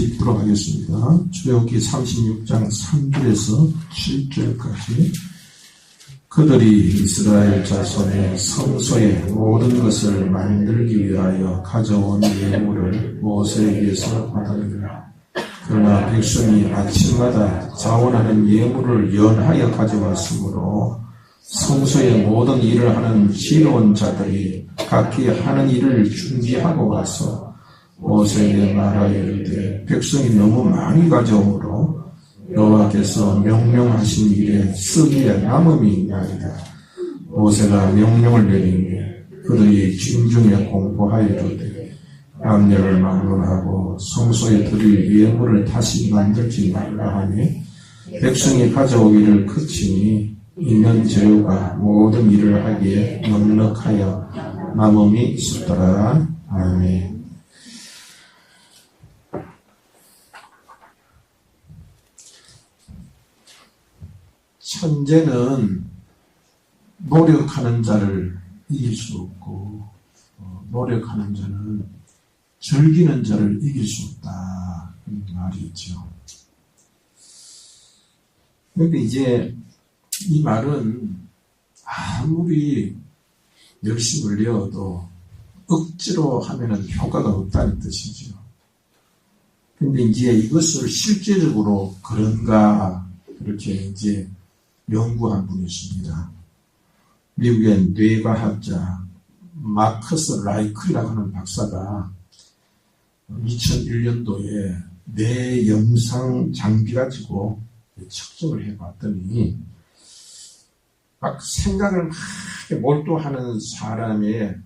같이 읽도록 하겠습니다. 출애굽기 36장 3절에서 7절까지. 그들이 이스라엘 자손의 성소의 모든 것을 만들기 위하여 가져온 예물을 모세에게서 받으리라. 그러나 백성이 아침마다 자원하는 예물을 연하여 가져왔으므로 성소의 모든 일을 하는 지혜로운 자들이 각기 하는 일을 준비하고 와서 모세에게 말하여 이르되 백성이 너무 많이 가져오므로 여호와께서 명령하신 일에 쓰기에 남음이 있나이다. 모세가 명령을 내리니 그들이 진중에 공포하여 이르되 남녀를 막론하고 성소에 드릴 예물을 다시 만들지 말라 하니 백성이 가져오기를 그치니 있는 재료가 모든 일을 하기에 넉넉하여 남음이 있었더라. 아멘. 천재는 노력하는 자를 이길 수 없고 노력하는 자는 즐기는 자를 이길 수 없다. 그런 말이 있죠. 그런데 이제 이 말은 아무리 열심을 내어도 억지로 하면은 효과가 없다는 뜻이죠. 근데 이제 이것을 실제적으로 그런가 그렇게 이제 연구한 분이 있습니다. 미국의 뇌과학자 마커스 라이클이라고 하는 박사가 2001년도에 뇌 영상 장비 가지고 측정을 해봤더니 막 생각을 막 몰두하는 사람의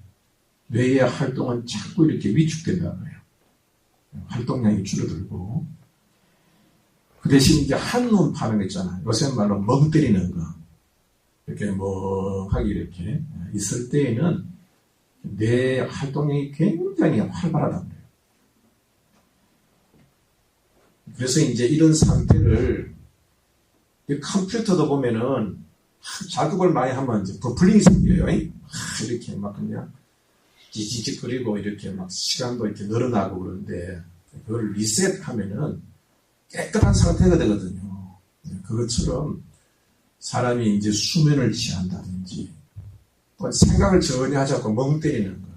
뇌의 활동은 자꾸 이렇게 위축된다는 거예요. 활동량이 줄어들고 그 대신 이제 한눈 파는 거 있잖아요. 요새 말로 멍 때리는 거. 이렇게 멍하게 이렇게 있을 때에는 뇌 활동량이 굉장히 활발하다는 거예요. 그래서 이제 이런 상태를 컴퓨터도 보면은 작업을 많이 하면 이제 버플링이 생겨요. 이렇게 막 그냥 지지직거리고 이렇게 막 시간도 이렇게 늘어나고 그러는데 그걸 리셋하면은 깨끗한 상태가 되거든요. 그것처럼 사람이 이제 수면을 취한다든지 또 생각을 전혀 하지 않고 멍 때리는 거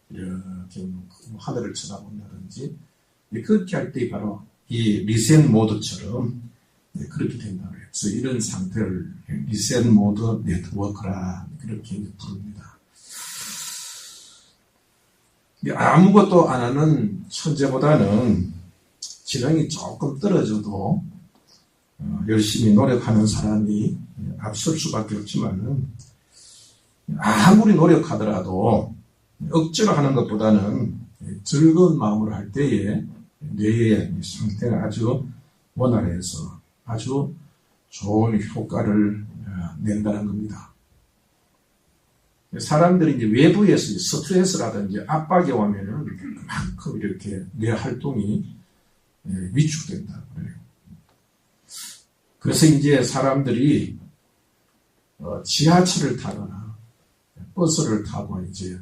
이렇게 하늘을 쳐다본다든지 그렇게 할 때 바로 이 리셋 모드처럼 그렇게 된다고 해요. 그래서 이런 상태를 리셋 모드 네트워크라 그렇게 부릅니다. 아무것도 안 하는 천재보다는 지능이 조금 떨어져도 열심히 노력하는 사람이 앞설 수밖에 없지만은 아무리 노력하더라도 억지로 하는 것보다는 즐거운 마음으로 할 때에 뇌의 상태가 아주 원활해서 아주 좋은 효과를 낸다는 겁니다. 사람들이 이제 외부에서 스트레스라든지 압박이 오면은 그만큼 이렇게 뇌 활동이 위축된다 그래요. 그래서 이제 사람들이 지하철을 타거나 버스를 타고 이제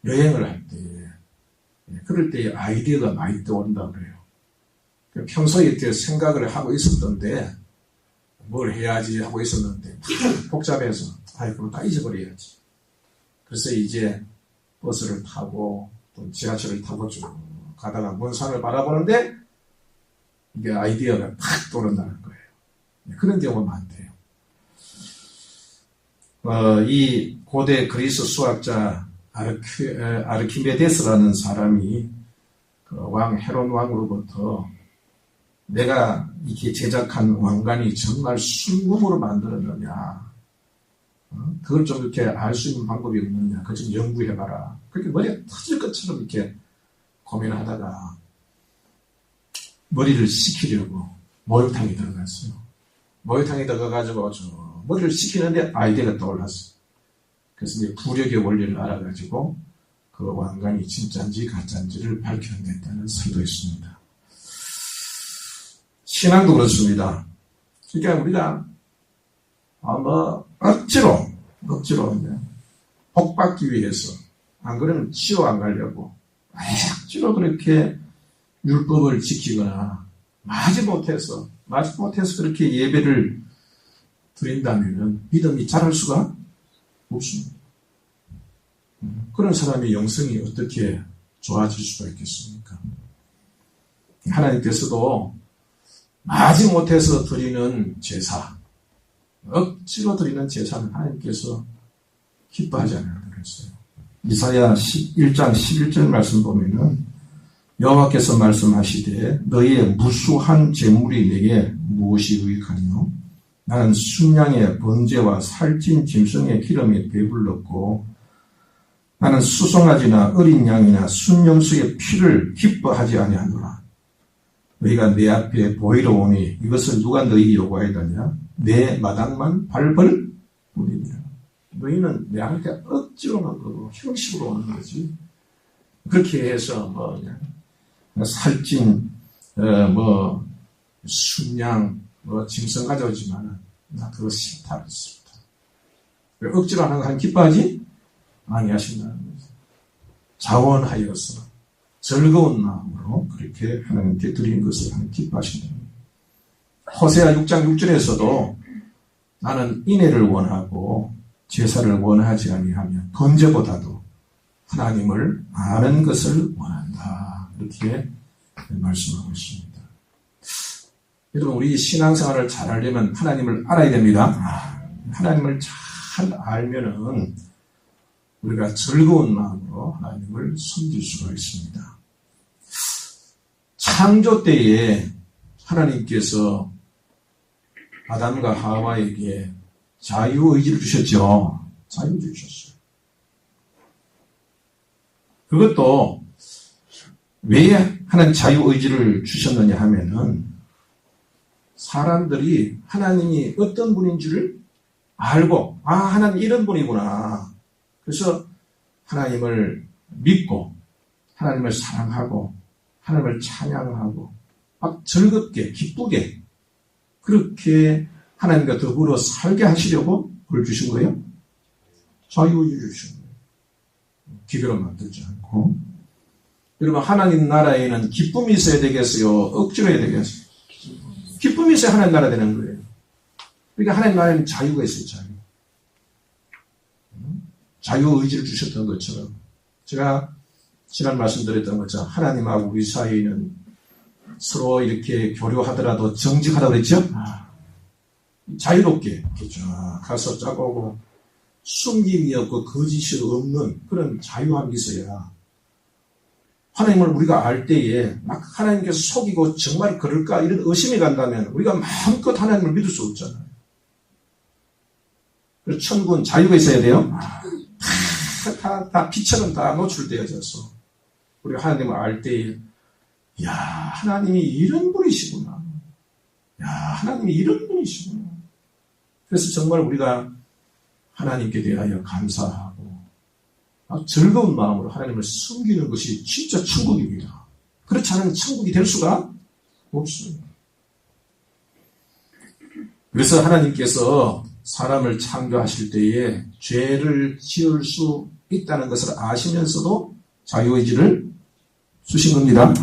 여행을 할 때 그럴 때 아이디어가 많이 떠온다 그래요. 평소에 이렇게 생각을 하고 있었던데 뭘 해야지 하고 있었는데 복잡해서 그럼 다 잊어버려야지. 그래서 이제 버스를 타고 또 지하철을 타고 쭉 가다가 먼 산을 바라보는데 이게 아이디어가 탁 떠오른다는 거예요. 그런 경우가 많대요. 이 고대 그리스 수학자 아르키메데스라는 사람이 그 왕 헤론 왕으로부터 내가 이렇게 제작한 왕관이 정말 순금으로 만들었느냐, 그걸 좀 이렇게 알 수 있는 방법이 없느냐, 그걸 좀 연구해봐라. 그렇게 머리가 터질 것처럼 이렇게 고민하다가 머리를 식히려고 목욕탕에 들어갔어요. 목욕탕에 들어가가지고 머리를 식히는데 아이디어가 떠올랐어요. 그래서 이제 부력의 원리를 알아가지고 그 왕관이 진짜인지 가짜인지를 밝혀냈다는 설도 있습니다. 신앙도 그렇습니다. 그러니까 우리가 억지로 복 받기 위해서 안 그러면 치료 안 가려고 억지로 그렇게 율법을 지키거나 마지못해서 그렇게 예배를 드린다면 믿음이 자랄 수가 없습니다. 그런 사람의 영성이 어떻게 좋아질 수가 있겠습니까? 하나님께서도 마지못해서 드리는 제사, 억지로 드리는 제사는 하나님께서 기뻐하지 않는다고 그랬어요. 이사야 1장 11절 말씀 보면은 여호와께서 말씀하시되 너희의 무수한 재물이 내게 무엇이 유익하뇨? 나는 순양의 번제와 살찐 짐승의 기름에 배불렀고 나는 수송아지나 어린 양이나 순염소의 피를 기뻐하지 아니하노라. 너희가 내 앞에 보이러 오니 이것을 누가 너희에게 요구하였느냐? 내 마당만 밟을 뿐이니라. 너희는 내 앞에 억지로 오는 거고 형식으로 오는 거지. 그렇게 해서 그냥 살찐 순양 짐승 가져오지만 나 그거 싫다 그랬습니다. 억지로 하는 거 하나님 기뻐하지 아니하신다는 거죠. 자원하여서 즐거운 마음으로 그렇게 하나님께 드리는 것을 하나님 기뻐하신다는 거예요. 호세아 6장 6절에서도 나는 인애를 원하고 제사를 원하지 아니하며 번제보다도 하나님을 아는 것을 원한다. 이렇게 말씀하고 있습니다. 여러분, 우리 신앙생활을 잘 하려면 하나님을 알아야 됩니다. 하나님을 잘 알면은 우리가 즐거운 마음으로 하나님을 섬길 수가 있습니다. 창조 때에 하나님께서 아담과 하와에게 자유의지를 주셨죠. 자유의지를 주셨어요. 그것도 왜 하나님 자유의지를 주셨느냐 하면은 사람들이 하나님이 어떤 분인 줄을 알고 하나님 이런 분이구나. 그래서 하나님을 믿고 하나님을 사랑하고 하나님을 찬양하고 막 즐겁게 기쁘게 그렇게 하나님과 더불어 살게 하시려고 그걸 주신 거예요. 자유의지를 주신 거예요. 기계로 만들지 않고. 여러분, 하나님 나라에는 기쁨이 있어야 되겠어요? 억지로 해야 되겠어요? 기쁨이 있어야 하나님 나라 되는 거예요. 그러니까 하나님 나라에는 자유가 있어요. 자유의지를 주셨던 것처럼 제가 지난 말씀드렸던 것처럼 하나님하고 우리 사이에는 서로 이렇게 교류하더라도 정직하다고 그랬죠? 자유롭게 쫙 가서 짜고고 숨김이 없고 거짓이 없는 그런 자유함이 있어야 하나님을 우리가 알 때에 막 하나님께서 속이고 정말 그럴까 이런 의심이 간다면 우리가 마음껏 하나님을 믿을 수 없잖아요. 그래서 천국은 자유가 있어야 돼요. 다 빛처럼 다 노출되어져서 우리가 하나님을 알 때에 야 하나님이 이런 분이시구나. 야 하나님이 이런 분이시구나. 그래서 정말 우리가 하나님께 대하여 감사하고 즐거운 마음으로 하나님을 섬기는 것이 진짜 천국입니다. 그렇지 않으면 천국이 될 수가 없습니다. 그래서 하나님께서 사람을 창조하실 때에 죄를 지을 수 있다는 것을 아시면서도 자유의지를 주신 겁니다.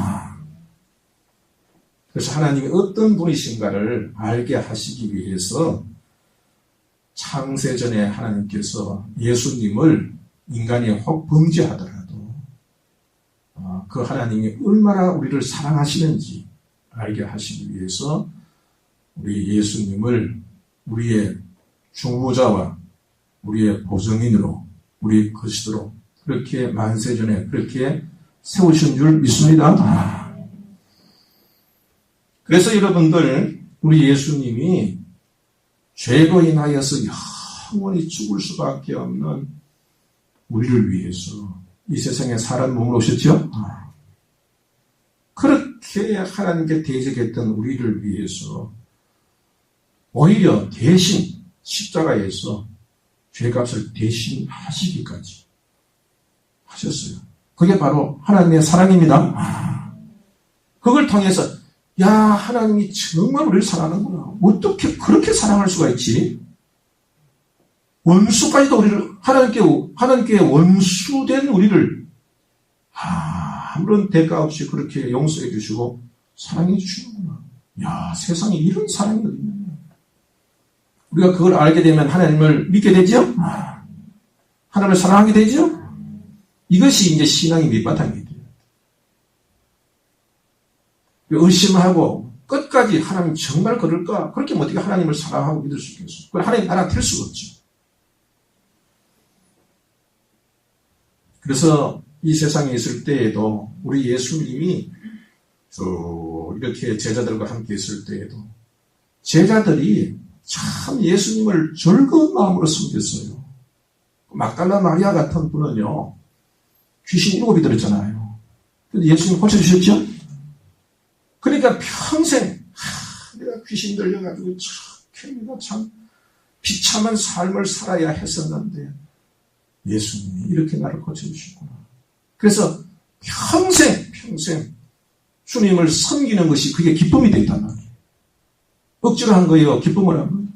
그래서 하나님이 어떤 분이신가를 알게 하시기 위해서 창세전에 하나님께서 예수님을 인간이 혹 범죄하더라도 그 하나님이 얼마나 우리를 사랑하시는지 알게 하시기 위해서 우리 예수님을 우리의 중보자와 우리의 보증인으로 우리 그리스도로 그렇게 만세전에 그렇게 세우신 줄 믿습니다. 그래서 여러분들 우리 예수님이 죄로 인하여서 영원히 죽을 수밖에 없는 우리를 위해서 이 세상에 사람 몸으로 오셨죠? 그렇게 하나님께 대적했던 우리를 위해서 오히려 대신 십자가에서 죄값을 대신하시기까지 하셨어요. 그게 바로 하나님의 사랑입니다. 그걸 통해서 야 하나님이 정말 우리를 사랑하는구나. 어떻게 그렇게 사랑할 수가 있지? 원수까지도 우리를 하나님께 원수된 우리를 아무런 대가 없이 그렇게 용서해 주시고 사랑해 주시는구나. 야, 세상에 이런 사랑이 어디 있느냐. 우리가 그걸 알게 되면 하나님을 믿게 되죠? 하나님을 사랑하게 되죠? 이것이 이제 신앙의 밑바탕이 돼요. 의심하고 끝까지 하나님 정말 그럴까? 그렇게 어떻게 하나님을 사랑하고 믿을 수 있겠어요? 그걸 하나님 알아챌 수가 없죠. 그래서 이 세상에 있을 때에도 우리 예수님이 이렇게 제자들과 함께 있을 때에도 제자들이 참 예수님을 즐거운 마음으로 섬겼어요. 막달라 마리아 같은 분은요, 귀신 7이 들었잖아요. 근데 예수님 고쳐주셨죠? 그러니까 평생 내가 귀신 들려가지고 참 비참한 삶을 살아야 했었는데 예수님이 이렇게 나를 고쳐주셨구나. 그래서 평생 주님을 섬기는 것이 그게 기쁨이 됐단 말이에요. 억지로 한 거예요? 기쁨을 한 거예요?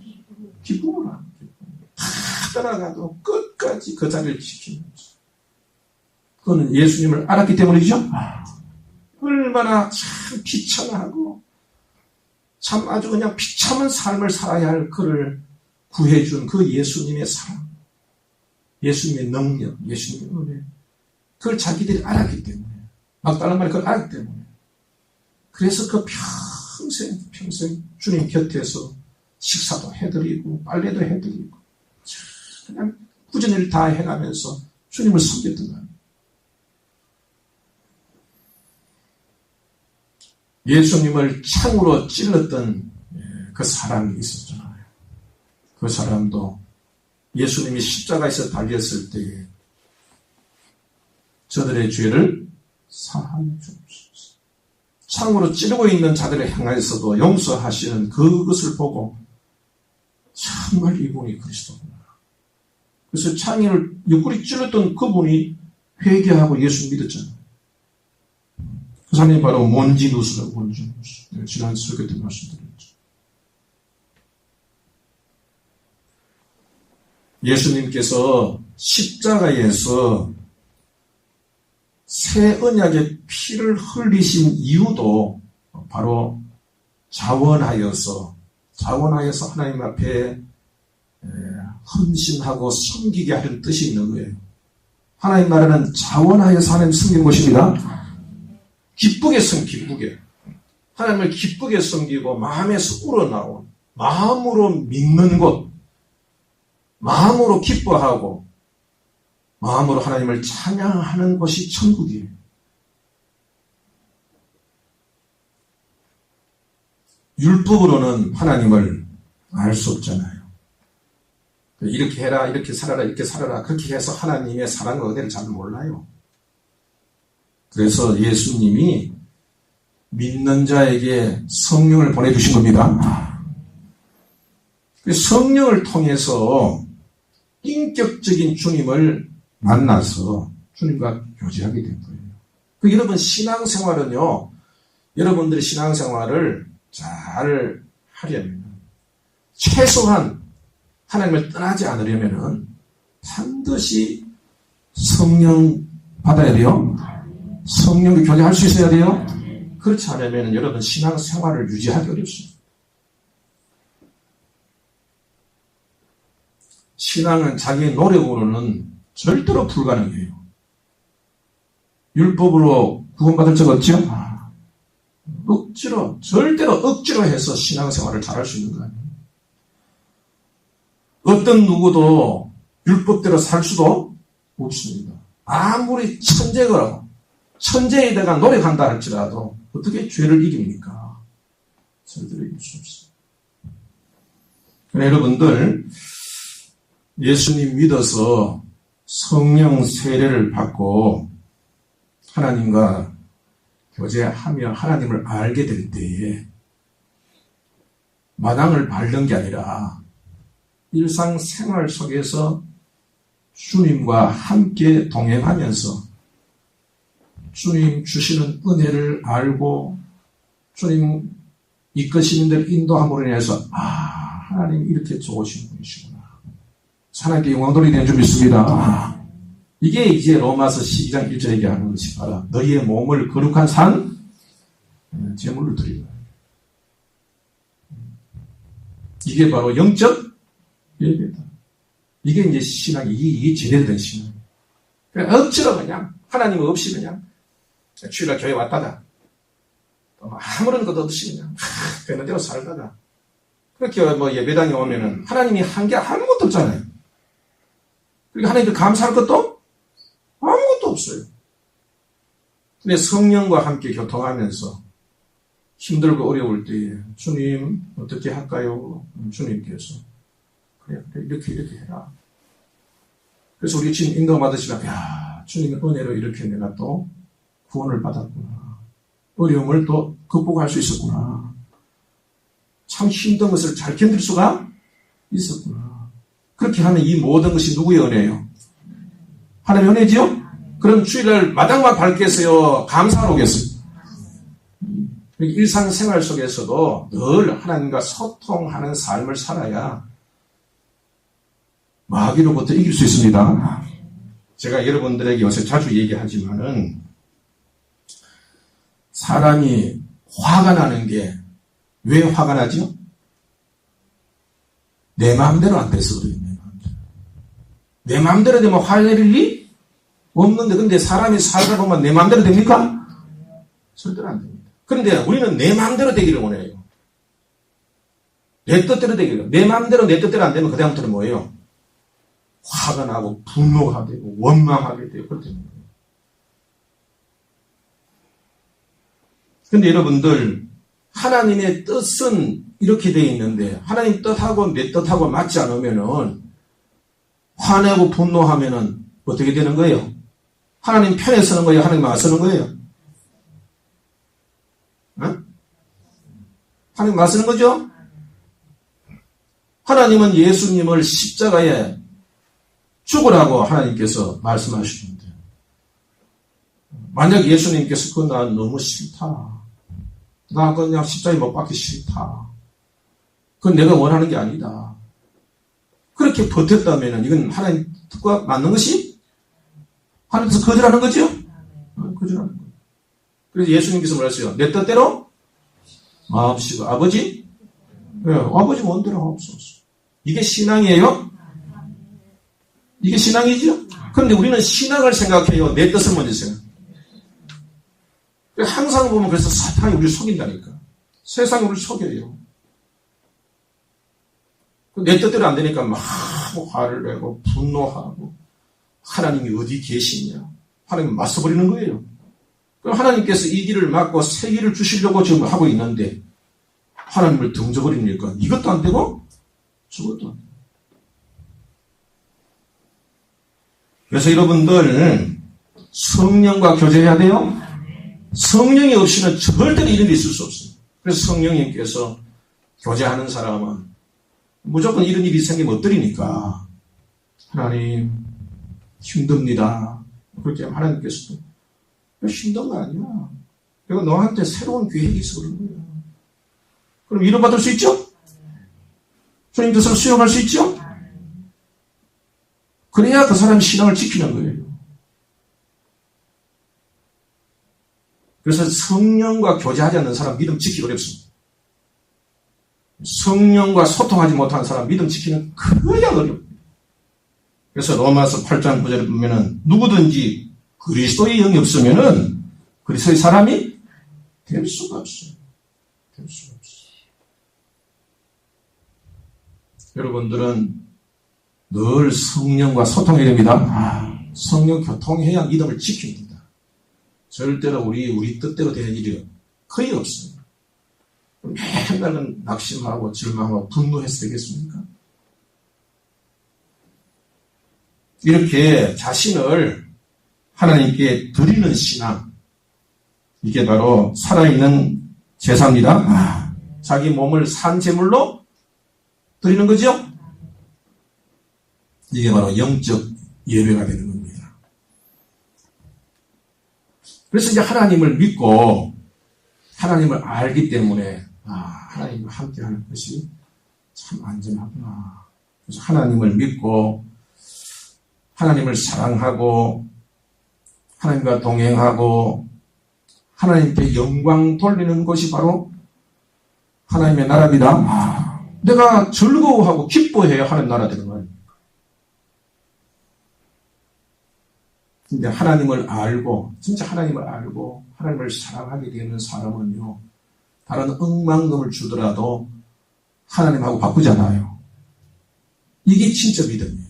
기쁨을 한 거예요. 다 떠나가도 끝까지 그 자리를 지키는 거죠. 그거는 예수님을 알았기 때문이죠. 얼마나 참 비참하고 참 아주 그냥 비참한 삶을 살아야 할 그를 구해준 그 예수님의 사랑, 예수님의 능력, 예수님의 은혜, 그걸 자기들이 알았기 때문에, 막달라 말이 그걸 알았기 때문에, 그래서 그 평생 주님 곁에서 식사도 해드리고 빨래도 해드리고 그냥 굳은 일을 다 해가면서 주님을 섬겼던 거예요. 예수님을 창으로 찔렀던 그 사람이 있었잖아요. 그 사람도 예수님이 십자가에서 달렸을 때에 저들의 죄를 사하여 주옵소서. 창으로 찌르고 있는 자들을 향하여서도 용서하시는 그것을 보고 정말 이분이 그리스도구나. 그래서 창을 옆구리 찔렀던 그분이 회개하고 예수 믿었잖아요. 그 사람이 바로 몬지누스라고 몬지누스. 내가 지난 설교 때 말씀드렸죠. 예수님께서 십자가에서 새 언약의 피를 흘리신 이유도 바로 자원하여서 하나님 앞에 헌신하고 섬기게 하는 뜻이 있는 거예요. 하나님 나라는 자원하여서 하나님 섬기는 것입니다. 기쁘게 기쁘게. 하나님을 기쁘게 섬기고 마음에서 우러나온, 마음으로 믿는 것, 마음으로 기뻐하고, 마음으로 하나님을 찬양하는 것이 천국이에요. 율법으로는 하나님을 알 수 없잖아요. 이렇게 해라, 이렇게 살아라, 이렇게 살아라. 그렇게 해서 하나님의 사랑과 은혜를 잘 몰라요. 그래서 예수님이 믿는 자에게 성령을 보내주신 겁니다. 성령을 통해서 인격적인 주님을 만나서 주님과 교제하게 된 거예요. 여러분 신앙생활은요, 여러분들의 신앙생활을 잘 하려면 최소한 하나님을 떠나지 않으려면 반드시 성령 받아야 돼요. 성령과 교제할 수 있어야 돼요. 그렇지 않으면 여러분 신앙생활을 유지하기 어렵습니다. 신앙은 자기의 노력으로는 절대로 불가능해요. 율법으로 구원받을 적 없죠? 절대로 억지로 해서 신앙생활을 잘할 수 있는 거 아니에요. 어떤 누구도 율법대로 살 수도 없습니다. 아무리 천재에다가 노력한다 할지라도 어떻게 죄를 이깁니까? 절대로 이길 수 없어요. 그러나 여러분들 예수님 믿어서 성령 세례를 받고 하나님과 교제하며 하나님을 알게 될 때에 마당을 밟는 게 아니라 일상생활 속에서 주님과 함께 동행하면서 주님 주시는 은혜를 알고 주님 이끄시는 대로 인도함으로 인해서 하나님 이렇게 좋으신 분이시구나. 하나님께 영광 돌리게 된 줄 믿습니다. 이게 이제 로마서 12장 1절에 얘기하는 것이 바로 너희의 몸을 거룩한 산 제물로 드리라. 이게 바로 영적 예배다. 이게 이제 신앙이 이게 제대로 된 신앙. 그냥 억지로 그냥 하나님 없이 그냥 주일날 교회 왔다가 아무런 것도 없이 그냥 되는 대로 살다가 그렇게 뭐 예배당에 오면은 하나님이 한 게 아무것도 없잖아요. 그리고 하나님께 감사할 것도 아무것도 없어요. 근데 성령과 함께 교통하면서 힘들고 어려울 때에 주님 어떻게 할까요? 주님께서 그래 이렇게 해라. 그래서 우리 지금 인도 받으시면 야 주님의 은혜로 이렇게 내가 또 구원을 받았구나. 어려움을 또 극복할 수 있었구나. 참 힘든 것을 잘 견딜 수가 있었구나. 그렇게 하면 이 모든 것이 누구의 은혜예요? 하나님의 은혜지요? 그럼 주일날 마당만 밝겠어요? 감사하러 오겠어요? 일상생활 속에서도 늘 하나님과 소통하는 삶을 살아야 마귀로부터 이길 수 있습니다. 제가 여러분들에게 요새 자주 얘기하지만은 사람이 화가 나는 게 왜 화가 나죠? 내 마음대로 안 돼서 그래요. 내 마음대로 되면 화낼 일이 없는데 근데 사람이 살다 보면 내 마음대로 됩니까? 절대로 안 됩니다. 그런데 우리는 내 마음대로 되기를 원해요. 내 뜻대로 되기를. 내 마음대로 내 뜻대로 안 되면 그 다음부터는 뭐예요? 화가 나고 분노가 되고 원망하게 되고 그렇게 되는 거예요. 그런데 여러분들 하나님의 뜻은 이렇게 되어 있는데 하나님 뜻하고 내 뜻하고 맞지 않으면은 화내고 분노하면은 어떻게 되는 거예요? 하나님 편에 서는 거예요? 하나님 안 서는 거예요? 어? 하나님 안 서는 거죠? 하나님은 예수님을 십자가에 죽으라고 하나님께서 말씀하시는데 만약 예수님께서 그거 나 너무 싫다. 나 그냥 십자가에 못 박기 싫다. 그건 내가 원하는 게 아니다. 그렇게 버텼다면 이건 하나님 뜻과 맞는 것이 하나님께서 거절하는 거죠? 거절하는 거예요. 그래서 예수님께서 말했어요. 내 뜻대로 마옵시고 아버지? 네, 아버지 원대로 하옵소서. 이게 신앙이에요? 이게 신앙이죠? 그런데 우리는 신앙을 생각해요. 내 뜻을 먼저 생각해요. 항상 보면 그래서 사탄이 우리를 속인다니까. 세상이 우리를 속여요. 내 뜻대로 안 되니까 막 화를 내고 분노하고 하나님이 어디 계시냐. 하나님 맞서버리는 거예요. 그럼 하나님께서 이 길을 막고 새 길을 주시려고 지금 하고 있는데 하나님을 던져버리니까 이것도 안 되고 저것도 안 되고. 그래서 여러분들 성령과 교제해야 돼요. 성령이 없이는 절대로 이런 일이 있을 수 없어요. 그래서 성령님께서 교제하는 사람은 무조건 이런 일이 생기면 엎드리니까 하나님 힘듭니다. 그렇게 하면 하나님께서도 힘든 거 아니야. 내가 너한테 새로운 계획이 있어 그런 거야. 그럼 위로받을 수 있죠? 주님 뜻을 수용할 수 있죠? 그래야 그 사람이 신앙을 지키는 거예요. 그래서 성령과 교제하지 않는 사람 믿음 지키기 어렵습니다. 성령과 소통하지 못하는 사람 믿음 지키는 그야 어렵습니다. 그래서 로마서 8장 9절에 보면은 누구든지 그리스도의 영이 없으면은 그리스도의 사람이 될 수가 없어요. 될 수가 없어요. 여러분들은 늘 성령과 소통해야 됩니다. 성령 교통해야 믿음을 지킵니다. 절대로 우리 뜻대로 되는 일이 거의 없어요. 맨날은 낙심하고 절망하고 분노해서 되겠습니까? 이렇게 자신을 하나님께 드리는 신앙, 이게 바로 살아있는 제사입니다. 자기 몸을 산 제물로 드리는 거죠? 이게 바로 영적 예배가 되는 겁니다. 그래서 이제 하나님을 믿고 하나님을 알기 때문에 하나님과 함께하는 것이 참 안전하구나. 그래서 하나님을 믿고 하나님을 사랑하고 하나님과 동행하고 하나님께 영광 돌리는 것이 바로 하나님의 나라입니다. 내가 즐거워하고 기뻐해야 하는 나라 되는 거예요. 근데 하나님을 알고 진짜 하나님을 알고 하나님을 사랑하게 되는 사람은요, 다른 억만금을 주더라도 하나님하고 바꾸잖아요. 이게 진짜 믿음이에요.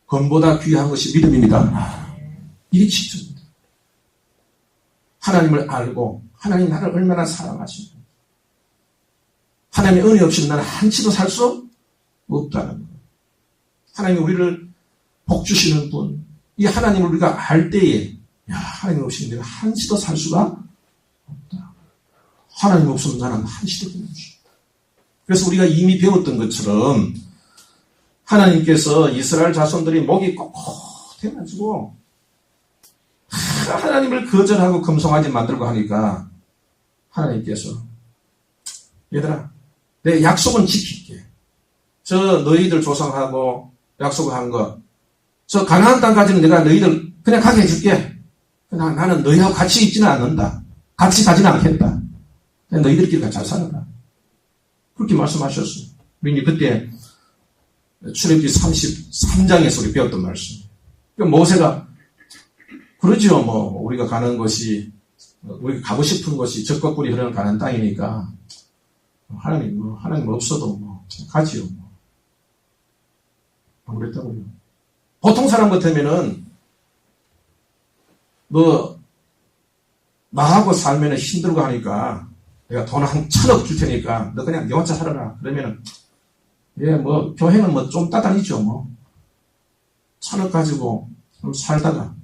금보다 귀한 것이 믿음입니다. 이게 진짜입니다. 하나님을 알고 하나님 나를 얼마나 사랑하시고 하나님의 은혜 없이는 나는 한치도 살 수 없다는 거예요. 하나님이 우리를 복 주시는 분, 이 하나님을 우리가 알 때에 하나님 없이는 내가 한치도 살 수가 없다. 하나님 없으면 나는 한치도 못 주시다. 그래서 우리가 이미 배웠던 것처럼 하나님께서 이스라엘 자손들이 목이 꼿꼿해가지고 하나님을 거절하고 금송아지 만들고 하니까 하나님께서 얘들아 내 약속은 지킬게. 저 너희들 조상하고 약속을 한 거 저 가나안 땅까지는 내가 너희들 그냥 가게 해줄게. 나는 너희하고 같이 있지는 않는다. 같이 가지는 않겠다. 그냥 너희들끼리 잘 살아라. 그렇게 말씀하셨어요. 우리 그때 출애굽기 33장에서 우리 배웠던 말씀. 그러니까 모세가 그러죠. 뭐 우리가 가는 것이 우리가 가고 싶은 것이 적과 꿀이 흐르는 가나안 땅이니까 하나님 없어도 가지요. 안 그랬다고요. 보통 사람 같으면은 나하고 살면은 힘들고 하니까 내가 돈 한 1,000억 줄 테니까 너 그냥 네 혼자 살아라. 그러면은 교회는 좀 따다니죠. 1,000억 가지고 살다가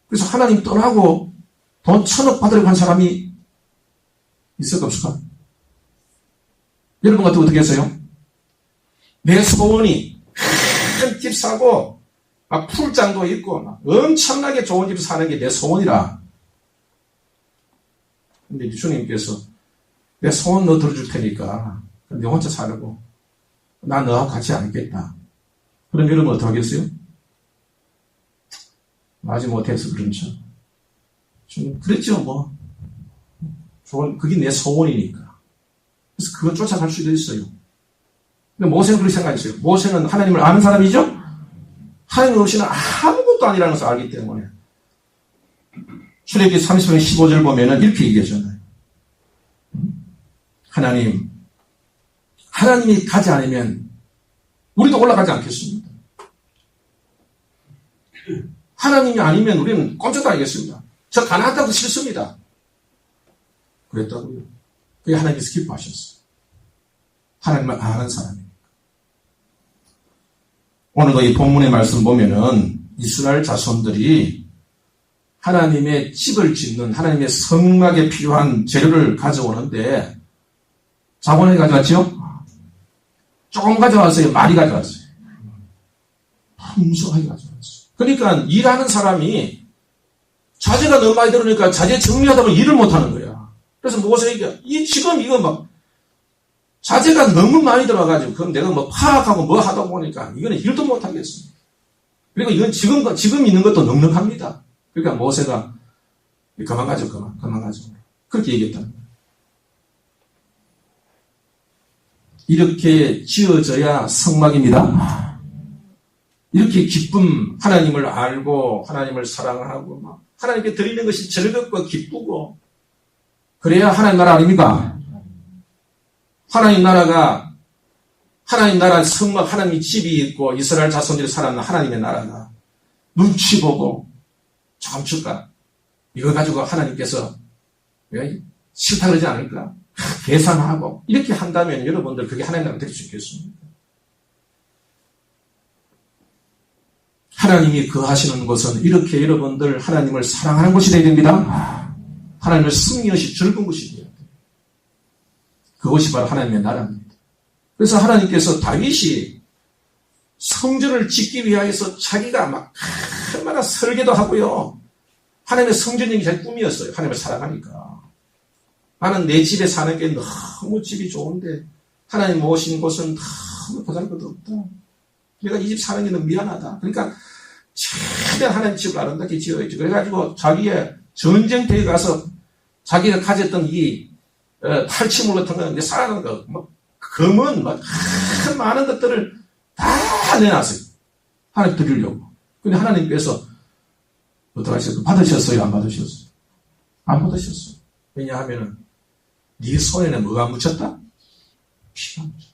그래서 하나님 떠나고 돈 1,000억 받으려고 한 사람이 있을까 없을까? 여러분 같은 어떻게 했어요? 내 소원이 큰 집 사고 풀장도 있고 엄청나게 좋은 집 사는 게 내 소원이라. 근데 주님께서 내 소원 너 들어줄 테니까 네 혼자 살고 나 너하고 같이 안 있겠다. 그럼 여러분 어떻게 하겠어요? 마지 못해서 그렇죠. 그랬죠. 그게 내 소원이니까. 그래서 그거 쫓아갈 수도 있어요. 근데 모세는 그렇게 생각했어요. 모세는 하나님을 아는 사람이죠? 하나님 없이는 아무것도 아니라는 것을 알기 때문에. 출애굽기 30장 15절 보면은 이렇게 얘기하잖아요. 하나님이 가지 않으면 우리도 올라가지 않겠습니다. 하나님이 아니면 우리는 꼼짝도 아니겠습니다. 저 가나안 땅도 싫습니다. 그랬다고요. 그게 하나님께서 기뻐하셨어요. 하나님을 아는 사람이니까. 오늘도 이 본문의 말씀 보면은 이스라엘 자손들이 하나님의 집을 짓는 하나님의 성막에 필요한 재료를 가져오는데 자본에 가져왔죠? 조금 가져왔어요? 많이 가져왔어요? 풍성하게 가져왔어요. 그러니까 일하는 사람이 자재가 너무 많이 들어오니까 자재 정리하다 보면 일을 못하는 거야. 그래서 모세에게 지금 이거 자재가 너무 많이 들어와가지고 그럼 내가 파악하고 하다 보니까 이거는 일도 못하겠습니다. 그리고 이건 지금 있는 것도 넉넉합니다. 그러니까 모세가 그만 가져. 그렇게 얘기했다는 거예요. 이렇게 지어져야 성막입니다. 이렇게 기쁨, 하나님을 알고 하나님을 사랑하고 하나님께 드리는 것이 즐겁고 기쁘고 그래야 하나님 나라 아닙니까? 하나님 나라 성막, 하나님의 집이 있고 이스라엘 자손들이 살았는 하나님의 나라가 눈치 보고 조금 줄까? 이거 가지고 하나님께서 싫다 그러지 않을까? 계산하고 이렇게 한다면 여러분들 그게 하나님 나라 될 수 있겠습니까? 하나님이 거하시는 곳은 이렇게 여러분들 하나님을 사랑하는 곳이 되어야 됩니다. 하나님을 승리하시 즐거운 곳이 되어야 돼요. 그것이 바로 하나님의 나라입니다. 그래서 하나님께서 다윗이 성전을 짓기 위하여서 자기가 얼마나 설계도 하고요. 하나님의 성전이 제 꿈이었어요. 하나님을 사랑하니까. 나는 내 집에 사는 게 너무 집이 좋은데 하나님 모신 곳은 너무 보잘것도 없다. 내가 이 집 사는 게 너무 미안하다. 그러니까 최대한 하나님 집을 아름답게 지어야지. 그래가지고 자기의 전쟁터에 가서 자기가 가졌던 이 탈취물 같은 거, 쌓아놓은 거, 뭐 금은 막 많은 것들을 다 내놨어요. 하나님 드리려고. 근데 하나님께서 어떻게 하셨어요? 받으셨어요? 안 받으셨어요? 안 받으셨어요. 왜냐하면은 네 손에는 뭐가 묻혔다? 피가 묻혔다.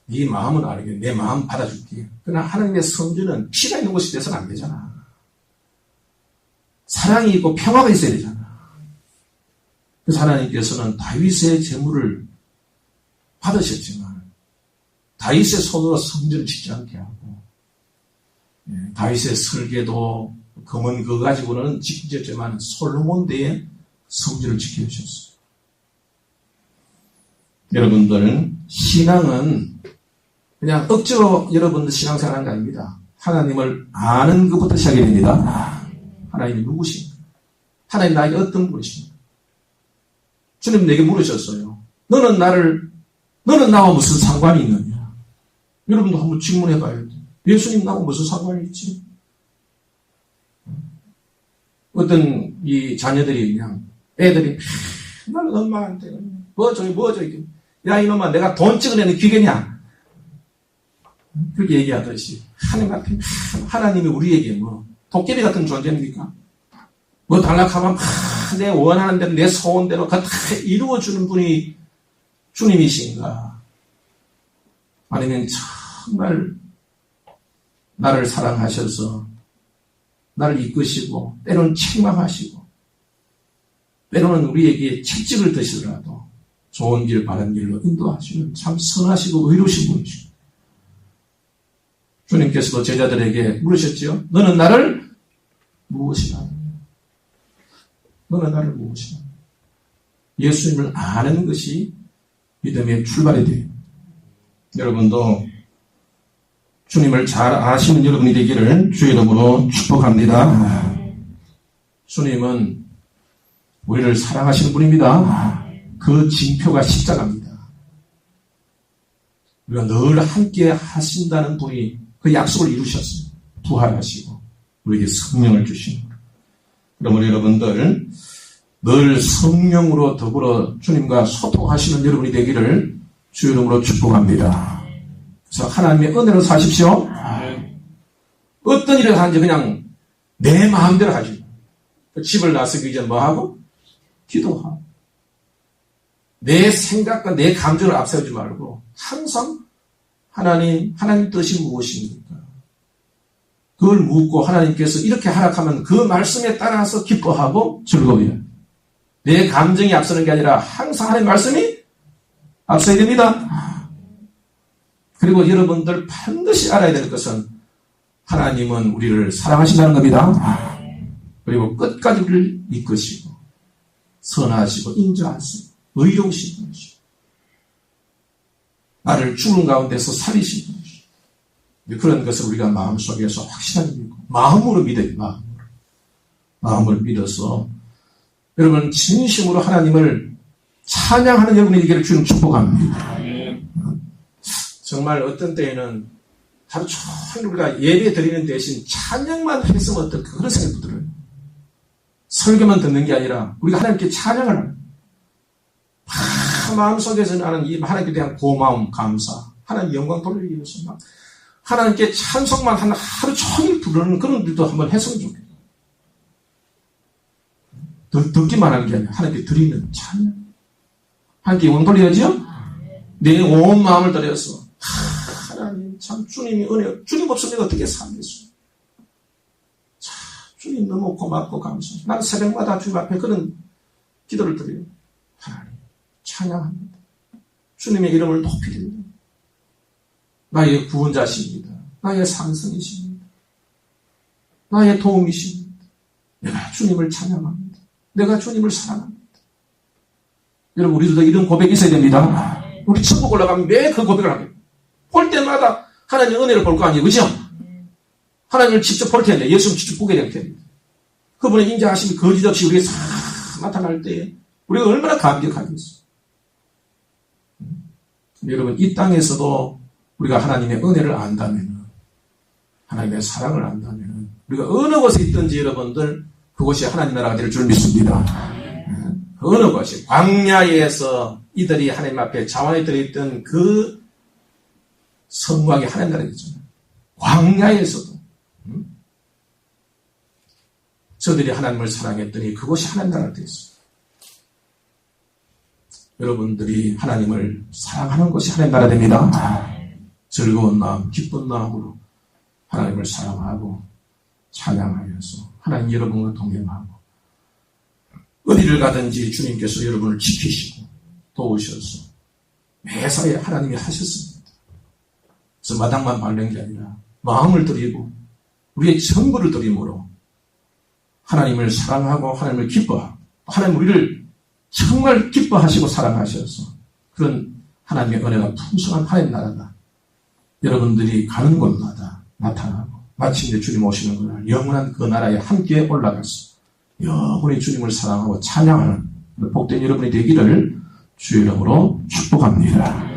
네 마음은 알게 내 마음 받아줄게. 그러나 하나님의 성전은 피가 있는 곳이 돼서는 안 되잖아. 사랑이 있고 평화가 있어야 되잖아. 그래서 하나님께서는 다윗의 재물을 받으셨지만 다윗의 손으로 성전을 짓지 않게 하고 다윗의 설계도 금은 그거 가지고는 지켰지만 솔로몬 때에 성전을 지켜주셨어요. 여러분들 신앙은 그냥 억지로 여러분들 신앙생활하는 게 아닙니다. 하나님을 아는 것부터 시작이 됩니다. 하나님이 누구신가? 하나님 나에게 어떤 분이신가? 주님 내게 물으셨어요. 너는 나와 무슨 상관이 있느냐? 여러분도 한번 질문해 봐야 돼. 예수님 나하고 무슨 상관이 있지? 어떤 이 자녀들이 그냥 애들이 맨날 엄마한테 뭐죠 이게 야 이놈아 내가 돈 찍어내는 기계냐? 그렇게 얘기하듯이 하나님이 우리에게 뭐 도깨비 같은 존재입니까? 뭐 달락하면 내 원하는 대로 내 소원대로 다 이루어주는 분이 주님이신가? 아니면 정말 나를 사랑하셔서 나를 이끄시고 때로는 책망하시고 때로는 우리에게 채찍을 드시더라도 좋은 길 바른 길로 인도하시는 참 선하시고 의로우신 분이시고 주님께서도 제자들에게 물으셨지요. 너는 나를 무엇이라? 너는 나를 무엇이라? 예수님을 아는 것이 믿음의 출발이 돼요. 여러분도 주님을 잘 아시는 여러분이 되기를 주의 이름으로 축복합니다. 주님은 우리를 사랑하시는 분입니다. 그 징표가 십자가입니다. 우리가 늘 함께 하신다는 분이 그 약속을 이루셨어요. 부활하시고 우리에게 성령을 주시는 분. 그러므로 여러분들 늘 성령으로 더불어 주님과 소통하시는 여러분이 되기를 주의 이름으로 축복합니다. 그래서 하나님의 은혜로 사십시오. 어떤 일을 하는지 그냥 내 마음대로 하지. 집을 나서기 전 뭐하고? 기도하고. 내 생각과 내 감정을 앞세우지 말고 항상 하나님 뜻이 무엇입니까? 그걸 묻고 하나님께서 이렇게 하락하면 그 말씀에 따라서 기뻐하고 즐거워요. 내 감정이 앞서는 게 아니라 항상 하나님의 말씀이 앞서야 됩니다. 그리고 여러분들 반드시 알아야 될 것은 하나님은 우리를 사랑하신다는 겁니다. 그리고 끝까지 우리를 이끄시고 선하시고 인자하시고 의로우신 분이시고 나를 죽은 가운데서 살리신 분이시고 그런 것을 우리가 마음속에서 확실하게 믿고 마음으로 믿어요. 마음으로 믿어서 여러분 진심으로 하나님을 찬양하는 여러분이 되기를 주님 축복합니다. 정말 어떤 때에는 하루 종일 우리가 예배 드리는 대신 찬양만 했으면 어떨까 그런 생각도 들어요. 설교만 듣는 게 아니라 우리가 하나님께 찬양을 하는 마음속에서 나는 이 하나님께 대한 고마움, 감사, 하나님 영광 돌리기 위해서 막 하나님께 찬송만 하루 종일 부르는 그런 일도 한번 했으면 좋겠어요. 듣기만 하는 게 아니라 하나님께 드리는 찬양. 하나님께 영광 돌려야죠? 내 온 마음을 들여서 하나님 참 주님이 은혜, 주님 없으면 어떻게 살겠어요? 참 주님 너무 고맙고 감사해요. 나는 새벽마다 주님 앞에 그런 기도를 드려요. 하나님 찬양합니다. 주님의 이름을 높이 드립니다. 나의 구원자십니다. 나의 상승이십니다. 나의 도움이십니다. 내가 주님을 찬양합니다. 내가 주님을 사랑합니다. 여러분 우리도 이런 고백이 있어야 됩니다. 우리 천국 올라가면 매 그 고백을 합니다. 볼 때마다 하나님의 은혜를 볼 거 아니에요. 그죠? 하나님을 직접 볼 텐데 예수님 직접 보게 될 텐데 그분의 인자하심이 거짓없이 우리에게 싹 나타날 때 우리가 얼마나 감격하겠어요. 여러분 이 땅에서도 우리가 하나님의 은혜를 안다면 하나님의 사랑을 안다면 우리가 어느 곳에 있든지 여러분들 그곳이 하나님 나라가 될 줄 믿습니다. 어느 곳이 광야에서 이들이 하나님 앞에 자원에 들어있던 그 성곽이 하나님 나라겠죠. 광야에서도 저들이 하나님을 사랑했더니 그곳이 하나님 나라가 되었습니다. 여러분들이 하나님을 사랑하는 것이 하나님 나라 됩니다. 즐거운 마음, 기쁜 마음으로 하나님을 사랑하고 찬양하면서 하나님 여러분과 동행하고 어디를 가든지 주님께서 여러분을 지키시고 도우셔서 매사에 하나님이 하셨습니다. 그래서 마당만 밟는 게 아니라 마음을 드리고 우리의 전부를 드림으로 하나님을 사랑하고 하나님을 기뻐하고 하나님 우리를 정말 기뻐하시고 사랑하셔서 그런 하나님의 은혜가 풍성한 하나님 나라가 여러분들이 가는 곳마다 나타나고 마침내 주님 오시는 그날 영원한 그 나라에 함께 올라가서 영원히 주님을 사랑하고 찬양하는 복된 여러분이 되기를 주의 이름으로 축복합니다.